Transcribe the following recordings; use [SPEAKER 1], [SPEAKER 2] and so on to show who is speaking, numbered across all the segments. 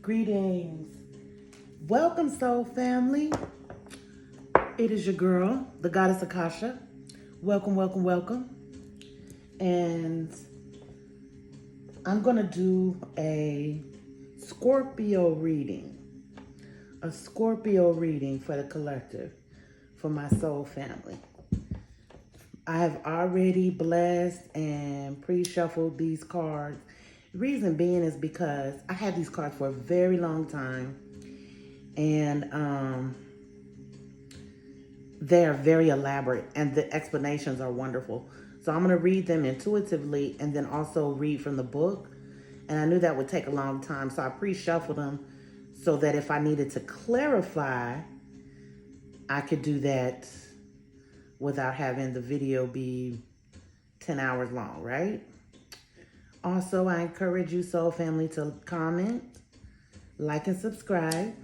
[SPEAKER 1] Greetings. Welcome, soul family. It is your girl, the Goddess Akasha. Welcome, welcome, welcome. And I'm going to do a Scorpio reading. A Scorpio reading for the collective, for my soul family. I have already blessed and pre-shuffled these cards. The reason being is because I had these cards for a very long time, and they are very elaborate and the explanations are wonderful. So I'm going to read them intuitively and then also read from the book. And I knew that would take a long time, so I pre-shuffled them so that if I needed to clarify, I could do that without having the video be 10 hours long, right? Also, I encourage you, soul family, to comment, like, and subscribe,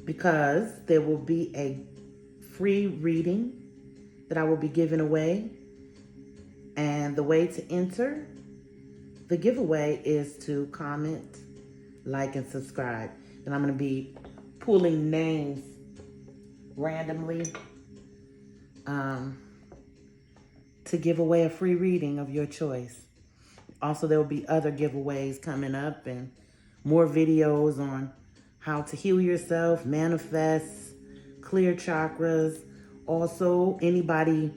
[SPEAKER 1] because there will be a free reading that I will be giving away. And the way to enter the giveaway is to comment, like, and subscribe. And I'm going to be pulling names randomly to give away a free reading of your choice. Also, there will be other giveaways coming up and more videos on how to heal yourself, manifest, clear chakras. Also, anybody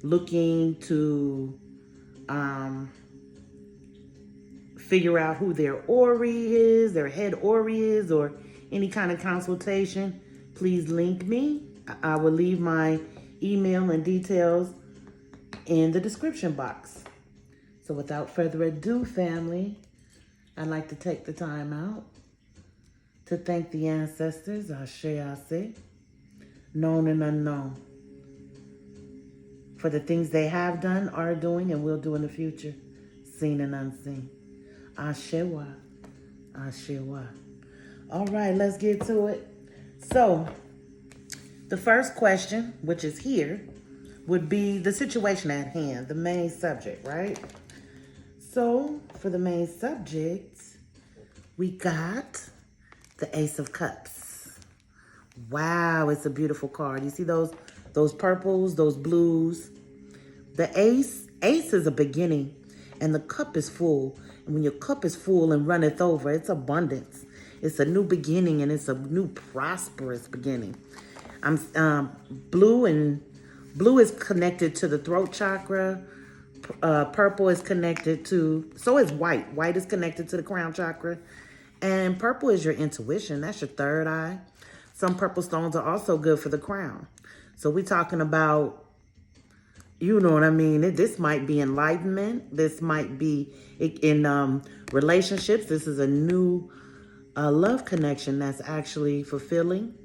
[SPEAKER 1] looking to figure out who their Ori is, their head Ori is, or any kind of consultation, please link me. I will leave my email and details in the description box. So without further ado, family, I'd like to take the time out to thank the ancestors, Ashe Ase, known and unknown, for the things they have done, are doing, and will do in the future, seen and unseen. Ashewa, Ashewa. All right, let's get to it. So, the first question, which is here, would be the situation at hand, the main subject, right? So, for the main subject, we got the Ace of Cups. Wow, it's a beautiful card. You see those purples, those blues? The ace is a beginning, and the cup is full. And when your cup is full and runneth over, it's abundance. It's a new beginning, and it's a new prosperous beginning. Blue is connected to the throat chakra. Purple is connected to, so is white. White is connected to the crown chakra. And purple is your intuition. That's your third eye. Some purple stones are also good for the crown. So we're talking about, you know what I mean? This might be enlightenment. This might be in relationships. This is a new love connection that's actually fulfilling.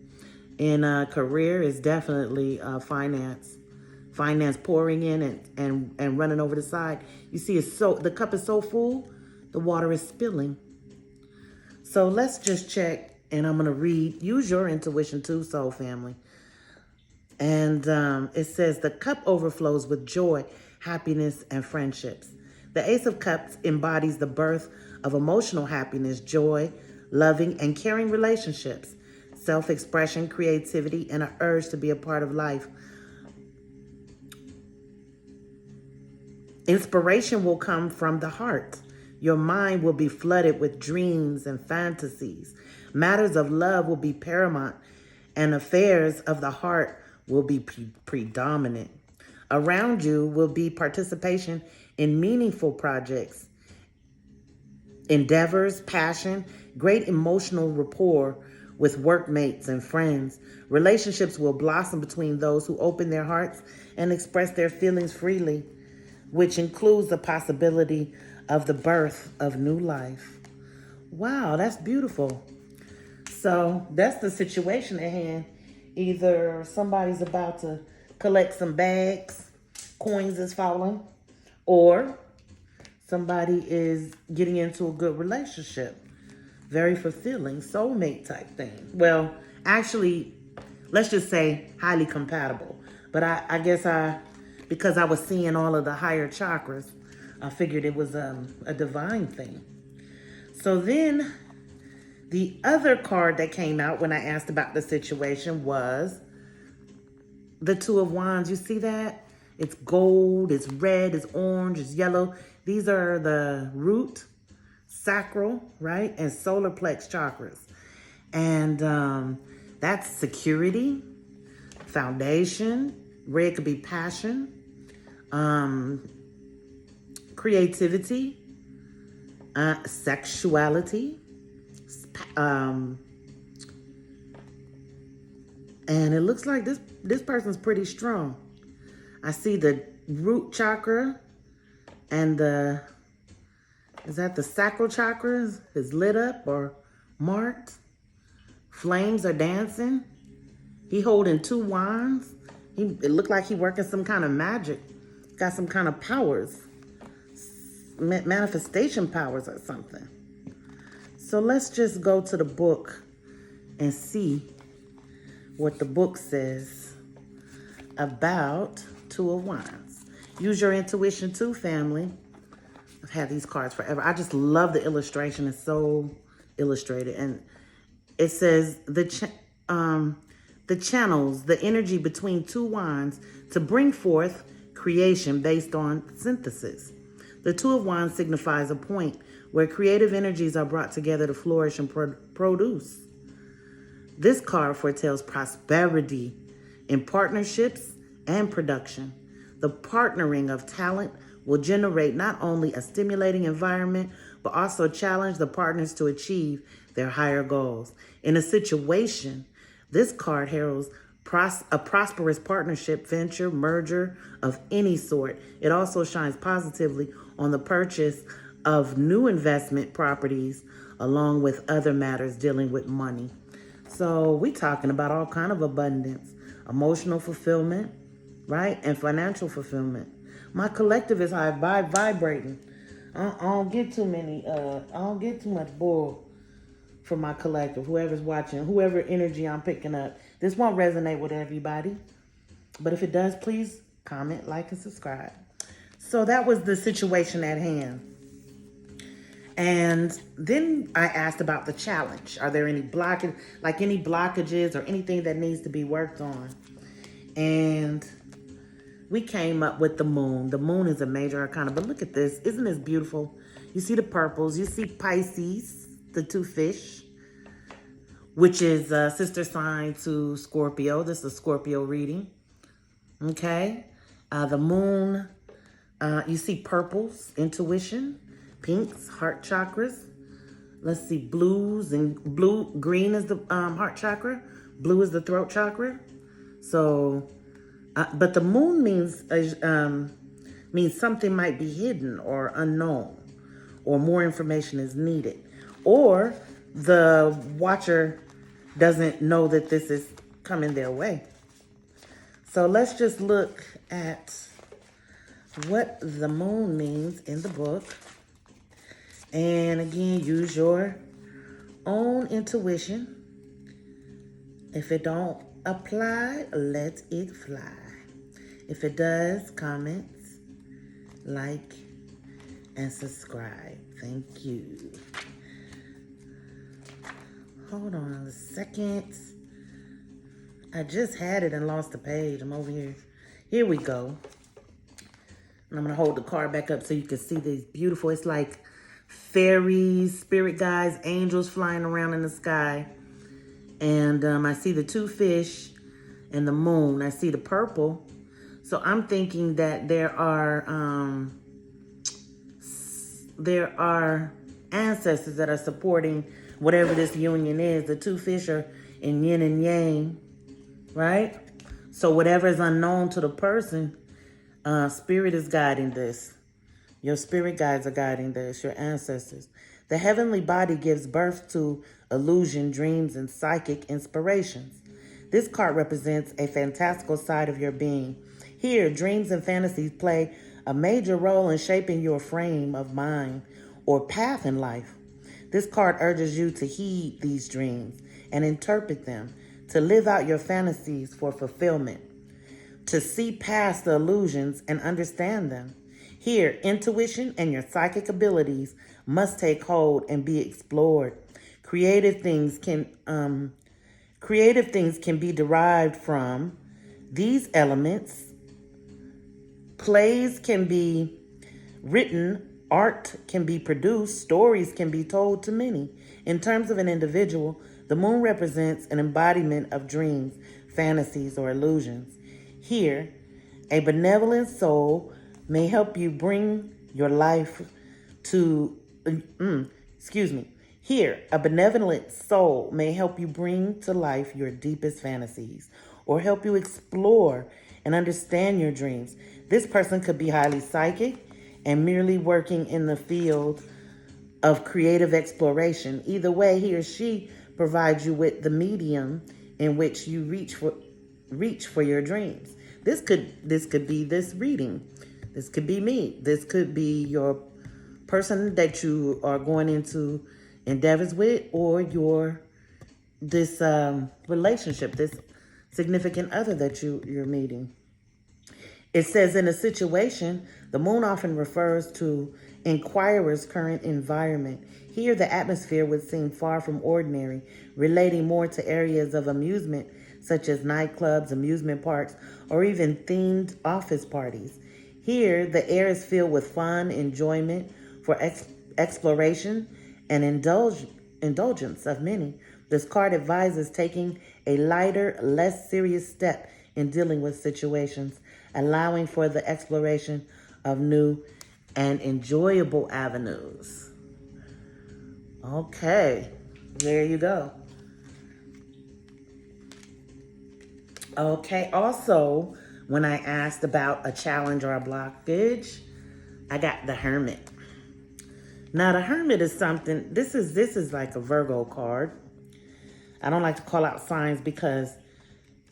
[SPEAKER 1] In career is definitely finance. Finance pouring in and running over the side. You see, the cup is so full, the water is spilling. So let's just check, and I'm going to read. Use your intuition too, soul family. And it says, the cup overflows with joy, happiness, and friendships. The Ace of Cups embodies the birth of emotional happiness, joy, loving, and caring relationships, self-expression, creativity, and an urge to be a part of life. Inspiration will come from the heart. Your mind will be flooded with dreams and fantasies. Matters of love will be paramount, and affairs of the heart will be predominant. Around you will be participation in meaningful projects, endeavors, passion, great emotional rapport with workmates and friends. Relationships will blossom between those who open their hearts and express their feelings freely, which includes the possibility of the birth of new life. Wow, that's beautiful. So that's the situation at hand. Either somebody's about to collect some bags, coins is falling, or somebody is getting into a good relationship. Very fulfilling, soulmate type thing. Well, actually, let's just say highly compatible. But I guess because I was seeing all of the higher chakras, I figured it was a divine thing. So then The other card that came out when I asked about the situation was the Two of Wands. You see that? It's gold, it's red, it's orange, it's yellow. These are the root, sacral, right? And solar plex chakras. And that's security, foundation. Red could be passion, creativity, sexuality, and it looks like this person's pretty strong. I see the root chakra and is that the sacral chakra is lit up or marked. Flames are dancing. He holding two wands. It looked like he working some kind of magic. Got some kind of powers. Manifestation powers or something. So let's just go to the book and see what the book says about Two of Wands. Use your intuition too, family. I've had these cards forever. I just love the illustration. It's so illustrated. And it says the channels, the energy between two wands to bring forth creation based on synthesis. The Two of Wands signifies a point where creative energies are brought together to flourish and produce. This card foretells prosperity in partnerships and production. The partnering of talent will generate not only a stimulating environment, but also challenge the partners to achieve their higher goals. In a situation, this card heralds a prosperous partnership, venture, merger of any sort. It also shines positively on the purchase of new investment properties, along with other matters dealing with money. So we talking about all kind of abundance, emotional fulfillment, right? And financial fulfillment. My collective is high vibrating. I don't get too much bull for my collective. Whoever's watching, whoever energy I'm picking up. This won't resonate with everybody. But if it does, please comment, like, and subscribe. So that was the situation at hand. And then I asked about the challenge. Are there any blockages or anything that needs to be worked on? And we came up with the moon. The moon is a major arcana, but look at this. Isn't this beautiful? You see the purples. You see Pisces, the two fish, which is a sister sign to Scorpio. This is a Scorpio reading. Okay. The moon, you see purples, intuition, pinks, heart chakras. Let's see, green is the heart chakra. Blue is the throat chakra. So, but the moon means something might be hidden or unknown, or more information is needed, or the watcher doesn't know that this is coming their way. So let's just look at what the moon means in the book. And again, use your own intuition. If it don't apply, let it fly. If it does, comment, like, and subscribe. Thank you. Hold on a second. I just had it and lost the page. I'm over here. Here we go. And I'm going to hold the card back up so you can see these beautiful, it's like fairies, spirit guides, angels flying around in the sky. And I see the two fish and the moon. I see the purple. So I'm thinking that there are ancestors that are supporting whatever this union is. The two fish are in yin and yang, right? So whatever is unknown to the person, spirit is guiding this. Your spirit guides are guiding this, your ancestors. The heavenly body gives birth to illusion, dreams, and psychic inspirations. This card represents a fantastical side of your being. Here, dreams and fantasies play a major role in shaping your frame of mind or path in life. This card urges you to heed these dreams and interpret them, to live out your fantasies for fulfillment, to see past the illusions and understand them. Here, intuition and your psychic abilities must take hold and be explored. Creative things can be derived from these elements. Plays can be written, art can be produced, stories can be told to many. In terms of an individual, the moon represents an embodiment of dreams, fantasies, or illusions. Here, a benevolent soul may help you bring your life to, excuse me. Here, a benevolent soul may help you bring to life your deepest fantasies or help you explore and understand your dreams. This person could be highly psychic and merely working in the field of creative exploration. Either way, he or she provides you with the medium in which you reach for your dreams. This could be this reading. This could be me. This could be your person that you are going into endeavors with, or this relationship, this significant other that you're meeting. It says in a situation, the moon often refers to inquirer's current environment. Here, the atmosphere would seem far from ordinary, relating more to areas of amusement, such as nightclubs, amusement parks, or even themed office parties. Here, the air is filled with fun, enjoyment for exploration, and indulgence of many. This card advises taking a lighter, less serious step in dealing with situations, allowing for the exploration of new and enjoyable avenues. Okay, there you go. Okay, also, when I asked about a challenge or a blockage, I got the Hermit. Now, the Hermit is something, this is like a Virgo card. I don't like to call out signs because,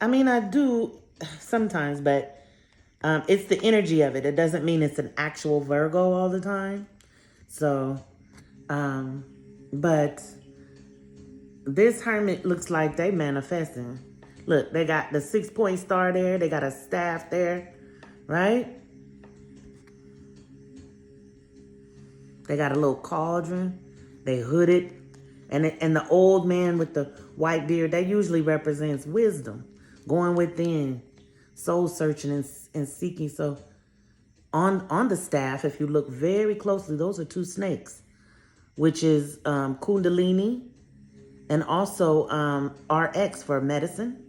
[SPEAKER 1] I do sometimes, but it's the energy of it. It doesn't mean it's an actual Virgo all the time. So, but this Hermit looks like they manifesting. Look, they got the 6-point star there. They got a staff there, right? They got a little cauldron. They hooded. And the old man with the white beard, that usually represents wisdom, going within, soul searching and seeking. So on the staff, if you look very closely, those are 2 snakes, which is Kundalini and also RX for medicine,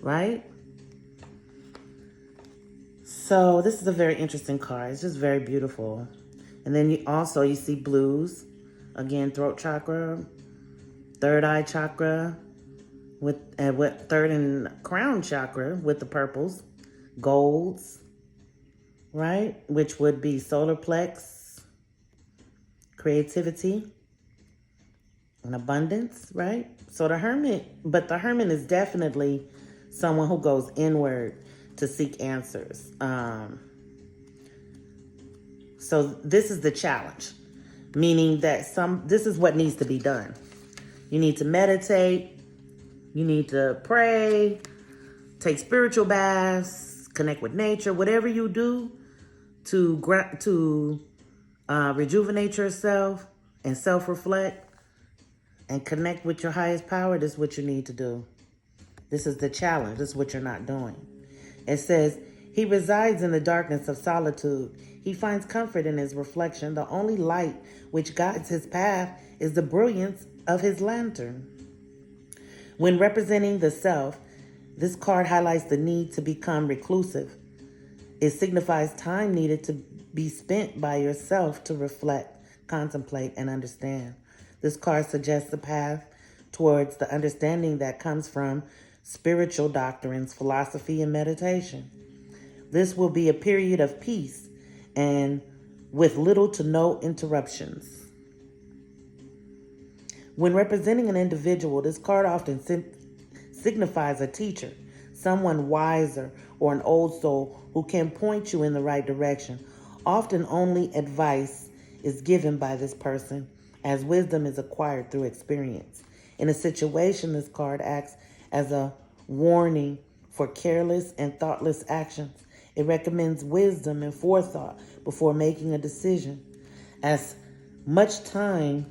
[SPEAKER 1] right? So this is a very interesting card. It's just very beautiful. And then you see blues. Again, throat chakra, third eye chakra, with third and crown chakra with the purples, golds, right? Which would be solar plex, creativity, and abundance, right? So the Hermit is definitely someone who goes inward to seek answers. So this is the challenge, meaning that this is what needs to be done. You need to meditate, you need to pray, take spiritual baths, connect with nature, whatever you do to rejuvenate yourself and self-reflect and connect with your highest power. This is what you need to do. This is the challenge. This is what you're not doing. It says, he resides in the darkness of solitude. He finds comfort in his reflection. The only light which guides his path is the brilliance of his lantern. When representing the self, this card highlights the need to become reclusive. It signifies time needed to be spent by yourself to reflect, contemplate, and understand. This card suggests the path towards the understanding that comes from spiritual doctrines, philosophy, and meditation. This will be a period of peace and with little to no interruptions. When representing an individual, this card often signifies a teacher, someone wiser, or an old soul who can point you in the right direction. Often only advice is given by this person, as wisdom is acquired through experience. In a situation, this card acts as a warning for careless and thoughtless actions. It recommends wisdom and forethought before making a decision, as much time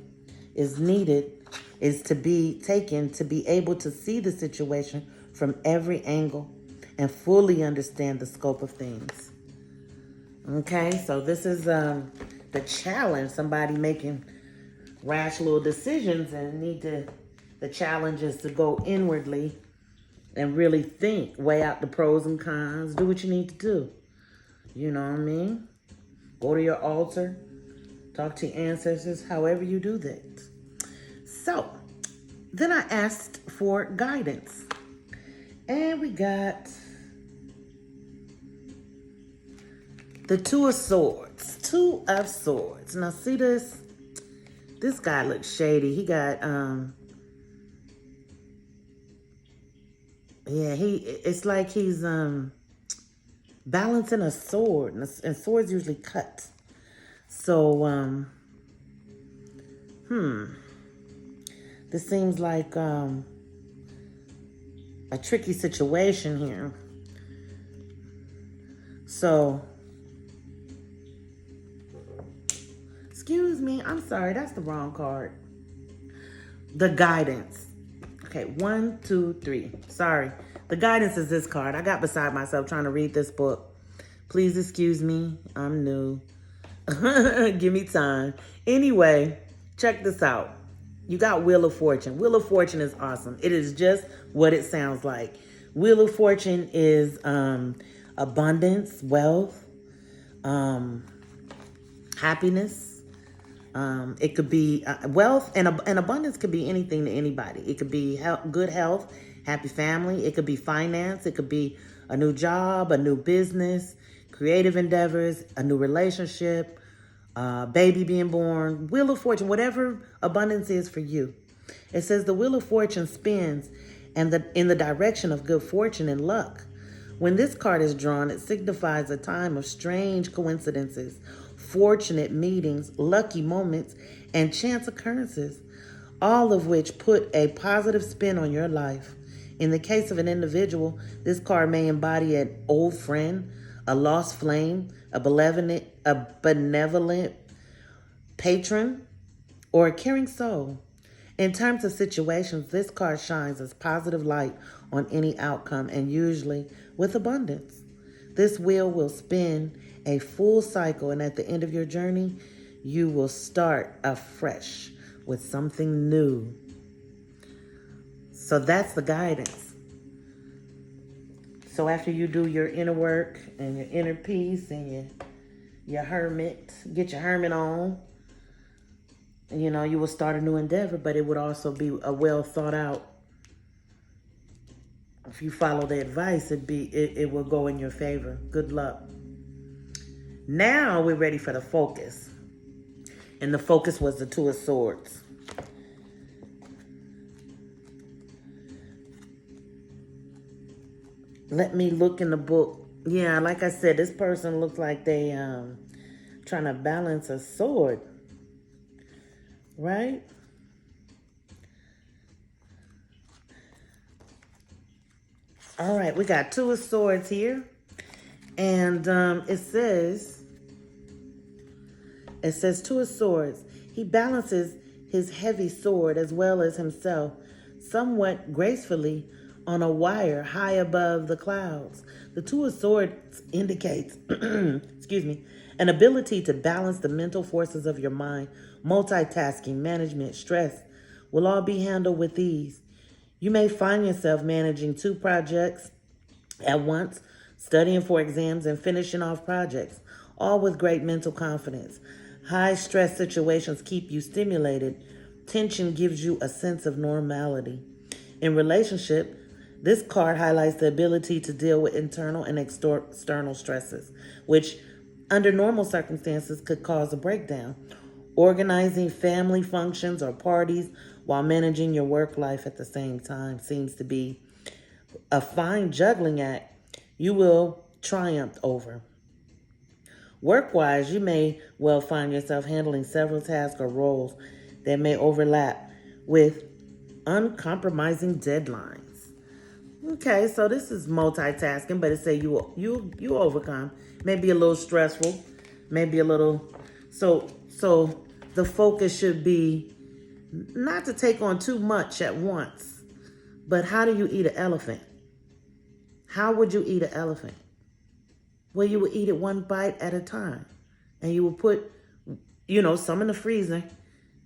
[SPEAKER 1] is needed is to be taken to be able to see the situation from every angle and fully understand the scope of things. Okay, so this is the challenge. Somebody making rash little decisions and the challenge is to go inwardly and really think, weigh out the pros and cons, do what you need to do. You know what I mean? Go to your altar, talk to your ancestors, however you do that. So, then I asked for guidance. And we got the Two of Swords. Two of Swords. Now see this? This guy looks shady. He got, it's like he's balancing a sword. And swords usually cut. So, this seems like a tricky situation here. So, excuse me, I'm sorry, that's the wrong card. The guidance. Okay, 1, 2, 3. Sorry. The guidance is this card. I got beside myself trying to read this book. Please excuse me. I'm new. Give me time. Anyway, check this out. You got Wheel of Fortune. Wheel of Fortune is awesome. It is just what it sounds like. Wheel of Fortune is abundance, wealth, happiness. It could be wealth and abundance could be anything to anybody. It could be good health, happy family. It could be finance. It could be a new job, a new business, creative endeavors, a new relationship, baby being born, Wheel of Fortune, whatever abundance is for you. It says the Wheel of Fortune spins and in the direction of good fortune and luck. When this card is drawn, it signifies a time of strange coincidences, fortunate meetings, lucky moments, and chance occurrences, all of which put a positive spin on your life. In the case of an individual, this card may embody an old friend, a lost flame, a benevolent patron, or a caring soul. In terms of situations, this card shines as positive light on any outcome and usually with abundance. This wheel will spin a full cycle, and at the end of your journey, you will start afresh with something new. So that's the guidance. So after you do your inner work and your inner peace and your hermit, get your hermit on, you know, you will start a new endeavor, but it would also be a well thought out. If you follow the advice, it will go in your favor. Good luck. Now we're ready for the focus. And the focus was the Two of Swords. Let me look in the book. Yeah, like I said, this person looks like they trying to balance a sword. Right? All right, we got Two of Swords here. And it says Two of Swords. He balances his heavy sword as well as himself somewhat gracefully on a wire high above the clouds. The Two of Swords indicates, excuse me, an ability to balance the mental forces of your mind. Multitasking, management, stress will all be handled with ease. You may find yourself managing 2 projects at once, studying for exams and finishing off projects, all with great mental confidence. High stress situations keep you stimulated. Tension gives you a sense of normality. In relationship, this card highlights the ability to deal with internal and external stresses, which under normal circumstances could cause a breakdown. Organizing family functions or parties while managing your work life at the same time seems to be a fine juggling act you will triumph over. Work-wise, you may well find yourself handling several tasks or roles that may overlap with uncompromising deadlines. Okay, so this is multitasking, but it say you overcome. Maybe a little stressful, maybe a little. So the focus should be Not to take on too much at once, but how do you eat an elephant? How would you eat an elephant? Well, you would eat it one bite at a time. And you would put, some in the freezer.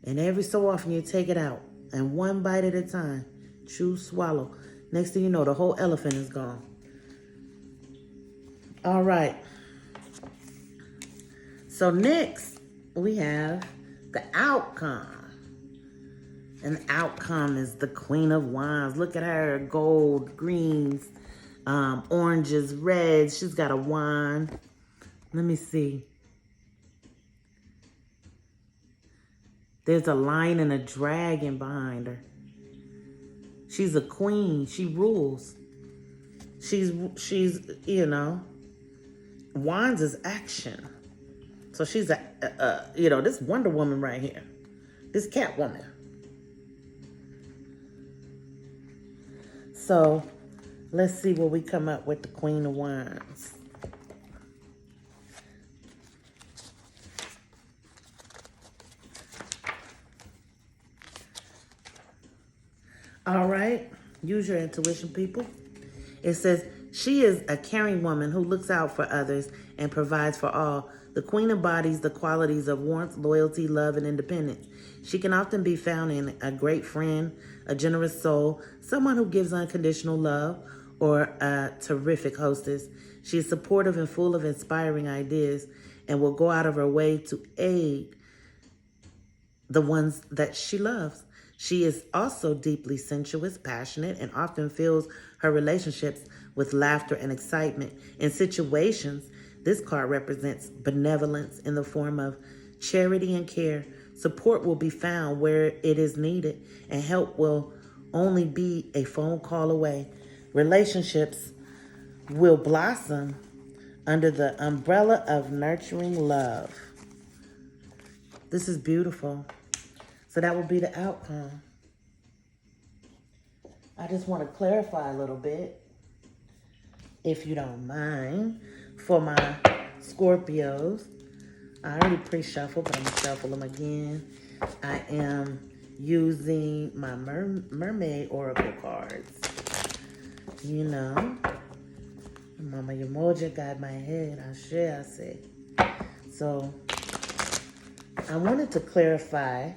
[SPEAKER 1] And every so often you take it out. And one bite at a time. Chew, swallow. Next thing you know, the whole elephant is gone. All right. So next, we have the outcome. And the outcome is the Queen of Wands. Look at her. Gold, greens, oranges, reds. She's got a wand. Let me see. There's a lion and a dragon behind her. She's a queen. She rules. She's wands is action. So she's this Wonder Woman right here. This Catwoman. So let's see what we come up with the Queen of Wands. All right. Use your intuition, people. It says, she is a caring woman who looks out for others and provides for all. The queen embodies the qualities of warmth, loyalty, love, and independence. She can often be found in a great friend, a generous soul, someone who gives unconditional love, or a terrific hostess. She is supportive and full of inspiring ideas and will go out of her way to aid the ones that she loves. She is also deeply sensuous, passionate, and often fills her relationships with laughter and excitement. In situations, this card represents benevolence in the form of charity and care. Support will be found where it is needed, and help will only be a phone call away. Relationships will blossom under the umbrella of nurturing love. This is beautiful. So that will be the outcome. I just want to clarify a little bit, if you don't mind, for my Scorpios. I already pre-shuffled, but I'm going to shuffle them again. I am using my Mermaid Oracle cards. Mama Yamoja got my head. I say. So I wanted to clarify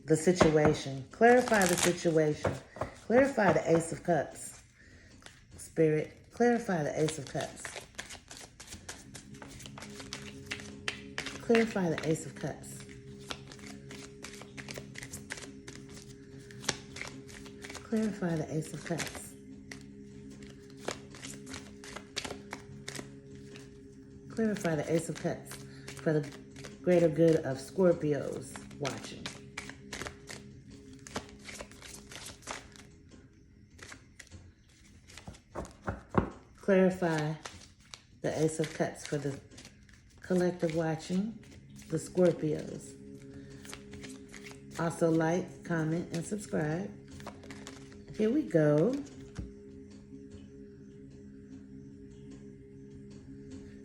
[SPEAKER 1] the situation. Clarify the situation. Clarify the Ace of Cups. Spirit, clarify the Ace of Cups. Clarify the Ace of Cups. Clarify the Ace of Cups. Clarify the Ace of Cups for the greater good of Scorpios watching. Clarify the Ace of Cups for the collective watching, the Scorpios. Also like, comment, and subscribe. Here we go.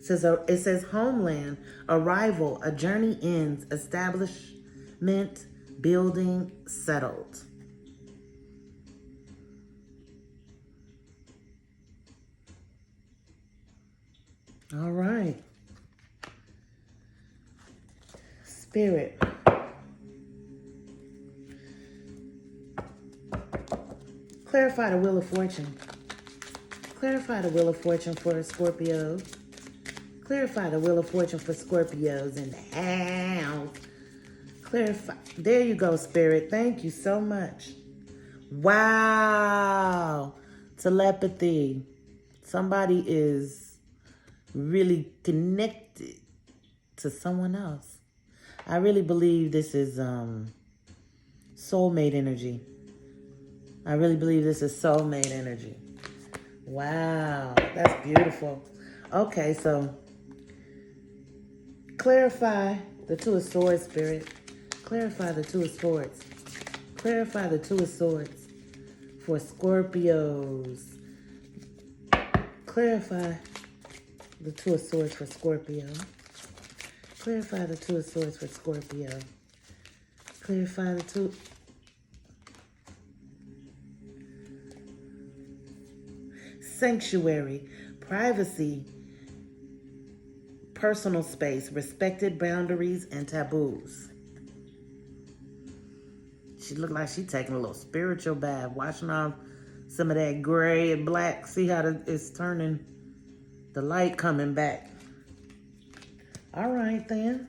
[SPEAKER 1] It says homeland, arrival, a journey ends, establishment, building, settled. All right. Spirit. Clarify the Wheel of Fortune. Clarify the Wheel of Fortune for Scorpio. Clarify the Wheel of Fortune for Scorpios in the house. Clarify. There you go, Spirit. Thank you so much. Wow. Telepathy. Somebody is really connected to someone else. I really believe this is soulmate energy. I really believe this is soulmate energy. Wow, that's beautiful. Okay, so clarify the Two of Swords, Spirit. Clarify the Two of Swords. Clarify the Two of Swords for Scorpios. Clarify the Two of Swords for Scorpio. Clarify the Two of Swords for Scorpio. Clarify the two. Sanctuary, privacy, personal space, respected boundaries, and taboos. She looked like she taking a little spiritual bath, washing off some of that gray and black. See how it's turning, the light coming back. All right, then.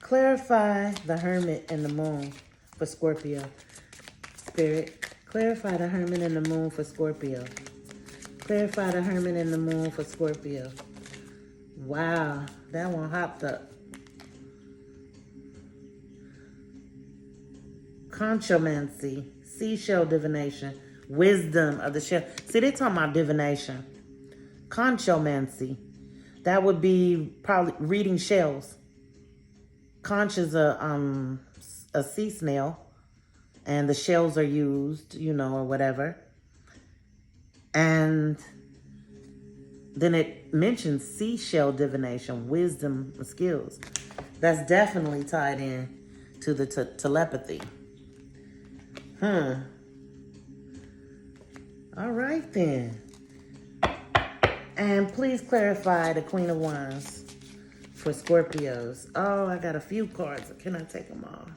[SPEAKER 1] Clarify the Hermit and the Moon for Scorpio. Spirit, clarify the Hermit and the Moon for Scorpio. Clarify the Hermit and the Moon for Scorpio. Wow, that one hopped up. Conchomancy, seashell divination, wisdom of the shell. See, they're talking about divination. Conchomancy, that would be probably reading shells. Conch is a sea snail, and the shells are used, you know, or whatever. And then it mentions seashell divination, wisdom, skills. That's definitely tied in to the telepathy. All right, then. And please clarify the Queen of Wands for Scorpios. Oh, I got a few cards. Can I take them all?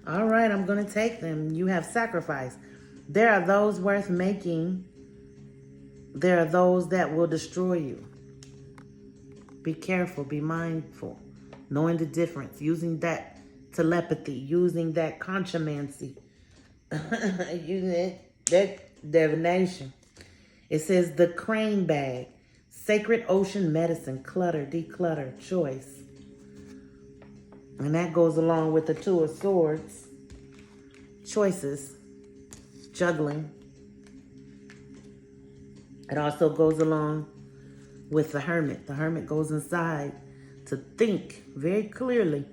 [SPEAKER 1] All right, I'm going to take them. You have sacrifice. There are those worth making. There are those that will destroy you. Be careful, be mindful, knowing the difference, using that telepathy, using that conchomancy, using that divination. It says the crane bag, sacred ocean medicine, clutter, declutter, choice. And that goes along with the Two of Swords, choices, juggling. It also goes along with the Hermit. The Hermit goes inside to think very clearly,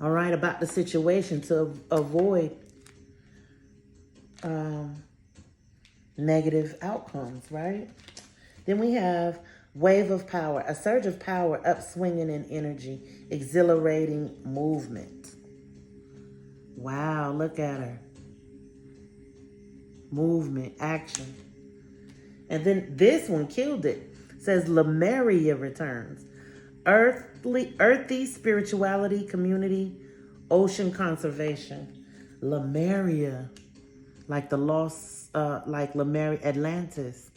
[SPEAKER 1] all right, about the situation to avoid negative outcomes, right? Then we have wave of power, a surge of power, upswinging in energy, exhilarating movement. Wow, look at her. Movement, action. And then this one killed it. It says Lemuria returns. Earthy spirituality, community, ocean conservation. Lemuria, like the lost, like Lemuria, Atlantis,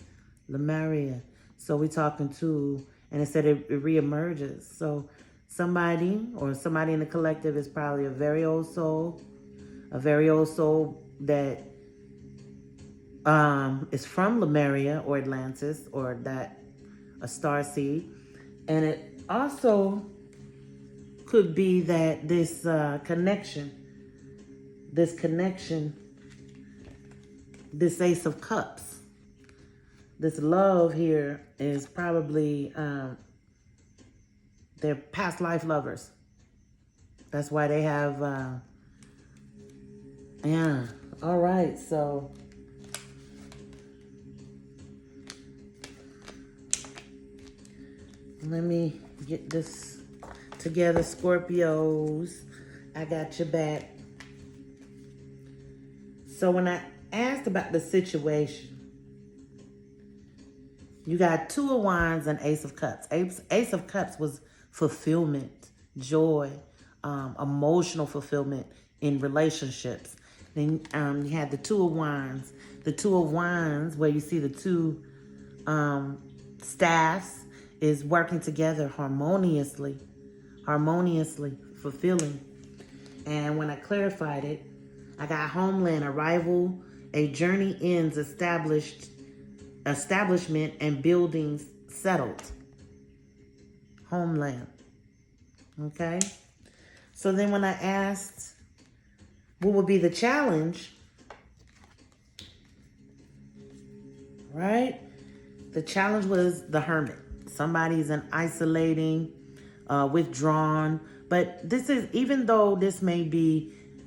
[SPEAKER 1] Lemuria. So we're talking to, and it said it reemerges. So somebody in the collective is probably a very old soul that is from Lemuria or Atlantis or that a star seed. And it also could be that this connection, this Ace of Cups, this love here is probably their past life lovers. That's why they have, yeah. All right, so let me get this together, Scorpios. I got your back. So when I asked about the situation, you got Two of Wands and Ace of Cups. Ace of Cups was fulfillment, joy, emotional fulfillment in relationships. Then you had the Two of Wands. The Two of Wands, where you see the two staffs, is working together harmoniously, fulfilling. And when I clarified it, I got homeland, arrival, a journey ends, establishment and buildings settled. Homeland. Okay? So then when I asked what would be the challenge, right? The challenge was the Hermit. Somebody's an isolating, withdrawn, But this is, even though this may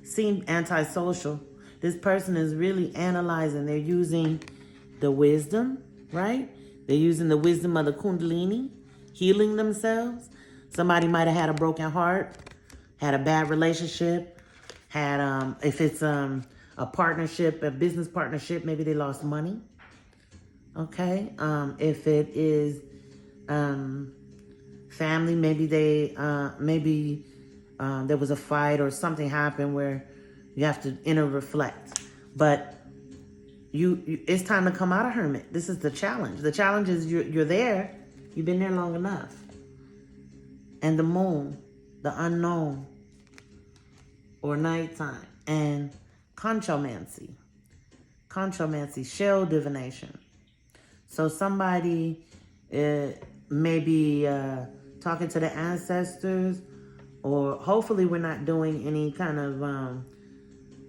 [SPEAKER 1] seem antisocial, this person is really analyzing. They're using the wisdom, right? They're using the wisdom of the Kundalini, healing themselves. Somebody might have had a broken heart, had a bad relationship, had, if it's a partnership, a business partnership, maybe they lost money. Okay. If it is family, maybe there was a fight or something happened where you have to inner reflect. But it's time to come out of hermit. This is the challenge. The challenge is you're there. You've been there long enough. And the moon, the unknown, or nighttime, and conchomancy, shell divination. So somebody may be talking to the ancestors, or hopefully we're not doing any kind of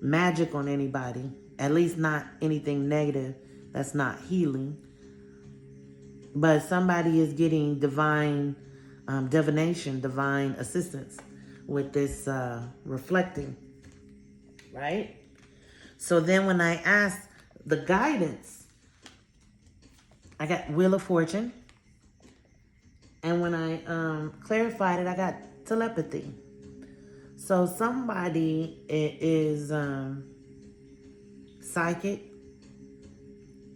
[SPEAKER 1] magic on anybody, at least not anything negative that's not healing. But somebody is getting divine divination, divine assistance with this reflecting, right? So then when I asked the guidance, I got Wheel of Fortune. And when I clarified it, I got telepathy. So somebody is psychic.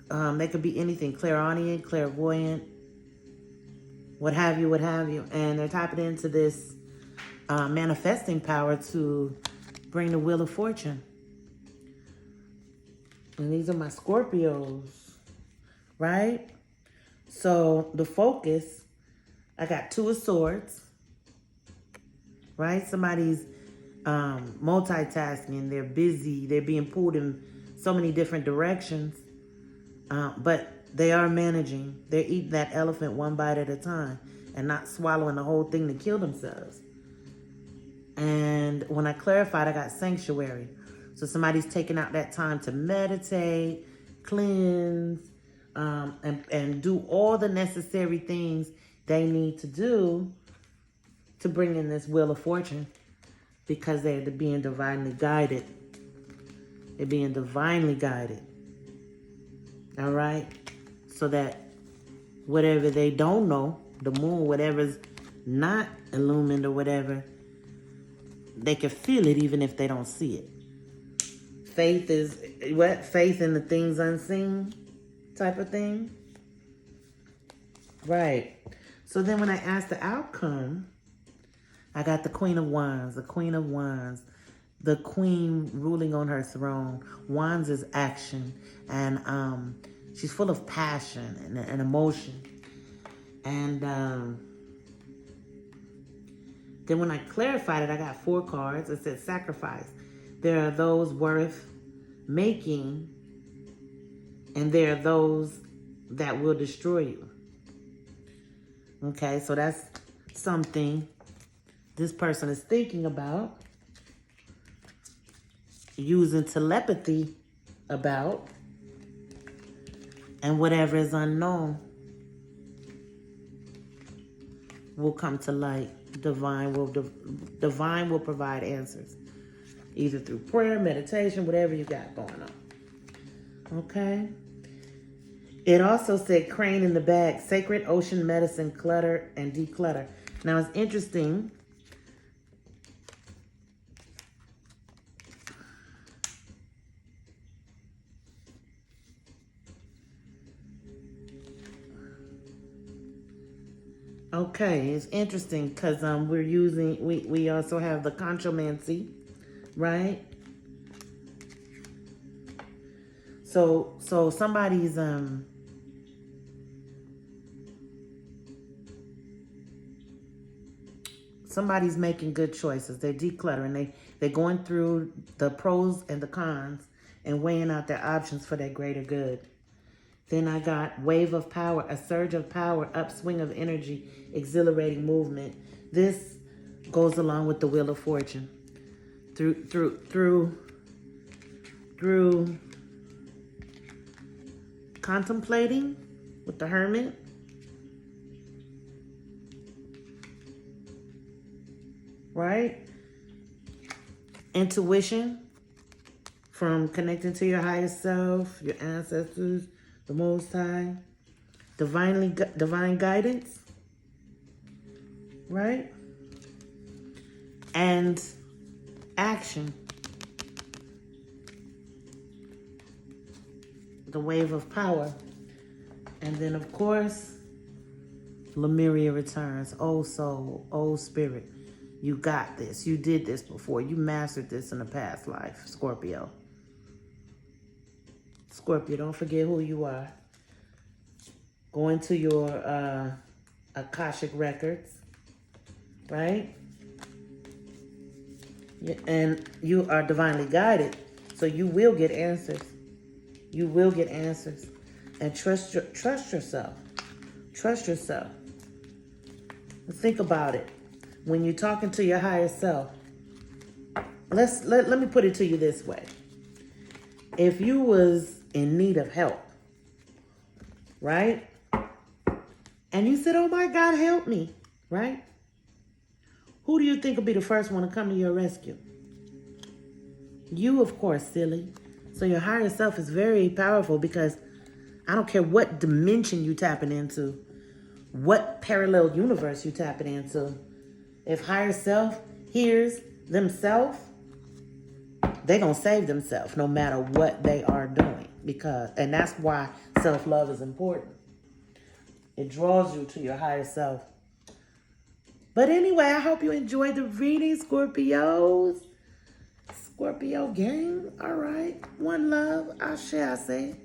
[SPEAKER 1] They could be anything, clairaudient, clairvoyant, what have you. And they're tapping into this manifesting power to bring the Wheel of Fortune. And these are my Scorpios, right? So the focus, I got Two of Swords, right? Somebody's multitasking. They're busy. They're being pulled in so many different directions. But they are managing. They're eating that elephant one bite at a time and not swallowing the whole thing to kill themselves. And when I clarified, I got Sanctuary. So somebody's taking out that time to meditate, cleanse, and do all the necessary things they need to do to bring in this Wheel of Fortune, because they're being divinely guided. They're being divinely guided. All right? So that whatever they don't know, the moon, whatever's not illumined or whatever, they can feel it even if they don't see it. Faith is what? Faith in the things unseen type of thing. Right. So then when I asked the outcome, I got the Queen of Wands, the Queen of Wands, the Queen ruling on her throne. Wands is action, and she's full of passion and emotion. And then when I clarified it, I got 4 cards. It said sacrifice. There are those worth making, and there are those that will destroy you. Okay, so that's something this person is thinking about, using telepathy about, and whatever is unknown will come to light. Divine will provide answers, either through prayer, meditation, whatever you got going on. Okay. It also said crane in the bag, sacred ocean medicine, clutter and declutter. Now it's interesting. Okay, it's interesting because we also have the conchomancy, right? So somebody's making good choices. They're decluttering. They're going through the pros and the cons and weighing out their options for their greater good. Then I got wave of power, a surge of power, upswing of energy, exhilarating movement. This goes along with the Wheel of Fortune. Through contemplating with the Hermit, right? Intuition, from connecting to your higher self, your ancestors, the Most High. Divine guidance, right? And action, the wave of power. And then, of course, Lemuria returns. Old soul, old spirit. You got this. You did this before. You mastered this in a past life, Scorpio. Scorpio, don't forget who you are. Go into your Akashic records, right? And you are divinely guided, so you will get answers. You will get answers. And trust yourself. Trust yourself. Think about it. When you're talking to your higher self, let me put it to you this way. If you was in need of help, right? And you said, oh my God, help me, right? Who do you think will be the first one to come to your rescue? You, of course, silly. So your higher self is very powerful, because I don't care what dimension you tapping into, what parallel universe you tapping into. If higher self hears themselves, they're going to save themselves no matter what they are doing. And that's why self-love is important. It draws you to your higher self. But anyway, I hope you enjoyed the reading, Scorpios. Scorpio gang. All right. One love. I say.